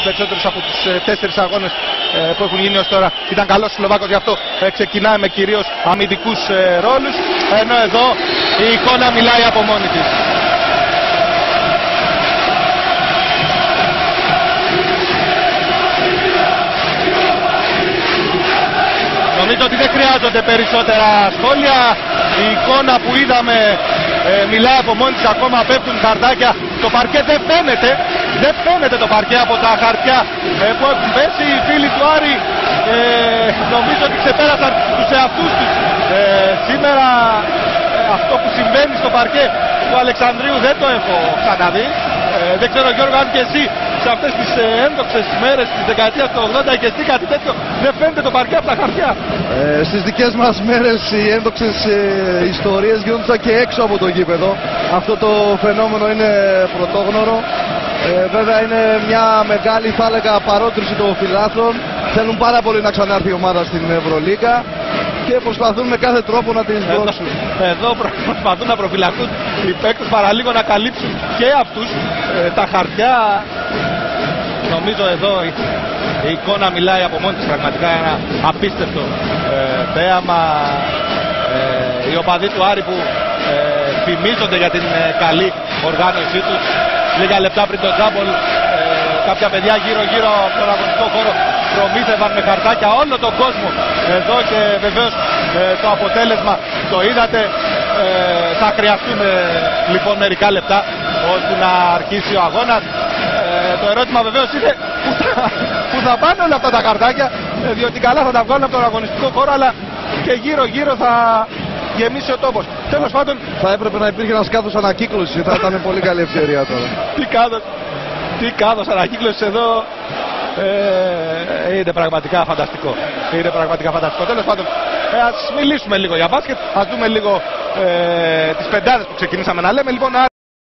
περισσότερους από τους 4 αγώνες που έχουν γίνει ως τώρα. Ήταν καλός ο Σλοβάκος, γι' αυτό ξεκινάει με κυρίως αμυντικούς ρόλους, ενώ εδώ η εικόνα μιλάει από μόνη της. Νομίζω ότι δεν χρειάζονται περισσότερα σχόλια. Η εικόνα που είδαμε μιλάει από μόνη της, ακόμα πέφτουν χαρτάκια. Το παρκέ δεν φαίνεται το παρκέ από τα χαρτιά που έχουν πέσει. Οι φίλοι του Άρη νομίζω ότι ξεπέρασαν τους εαυτούς τους. Σήμερα αυτό που συμβαίνει στο παρκέ του Αλεξανδρίου δεν το έχω ξαναδεί. Δεν ξέρω Γιώργο αν και εσύ σε αυτές τις ένδοξες μέρες της δεκαετίας του 80 και εσύ κάτι τέτοιο δεν φαίνεται το παρκέ από τα χαρτιά. Στις δικές μας μέρες οι ένδοξες ιστορίες γίνονταν και έξω από το γήπεδο. Αυτό το φαινόμενο είναι πρωτόγνωρο. Βέβαια είναι μια μεγάλη, θα έλεγα, παρότριση των φιλάθλων. Θέλουν πάρα πολύ να ξανάρθει η ομάδα στην Ευρωλίγκα και προσπαθούν με κάθε τρόπο να την σμπρώξουν. Εδώ προσπαθούν να προφυλαχθούν οι παίκτες παραλίγο να καλύψουν και αυτούς τα χαρτιά. Νομίζω εδώ η εικόνα μιλάει από μόνη της, πραγματικά ένα απίστευτο θέαμα. Οι οπαδοί του Άρη που θυμίζονται για την καλή οργάνωσή τους. Λίγα λεπτά πριν το τζάμπολ κάποια παιδιά γύρω από τον αγωνιστικό χώρο προμήθευαν με χαρτάκια όλο τον κόσμο εδώ και βεβαίως το αποτέλεσμα το είδατε. Θα χρειαστούν λοιπόν μερικά λεπτά ώστε να αρχίσει ο αγώνας. Το ερώτημα βεβαίως είναι που θα πάνε όλα αυτά τα χαρτάκια, διότι καλά θα τα βγάλουν από τον αγωνιστικό χώρο, αλλά και γύρω θα γεμίσει ο τόπος. Τέλος πάντων, θα έπρεπε να υπήρχε ένας κάδος ανακύκλωσης, θα ήταν πολύ καλή ευκαιρία τώρα. Τι κάδος ανακύκλωσης εδώ, είναι πραγματικά φανταστικό. Τέλος πάντων, ας μιλήσουμε λίγο για μπάσκετ, ας δούμε λίγο τις πεντάδες που ξεκινήσαμε να λέμε. Λοιπόν,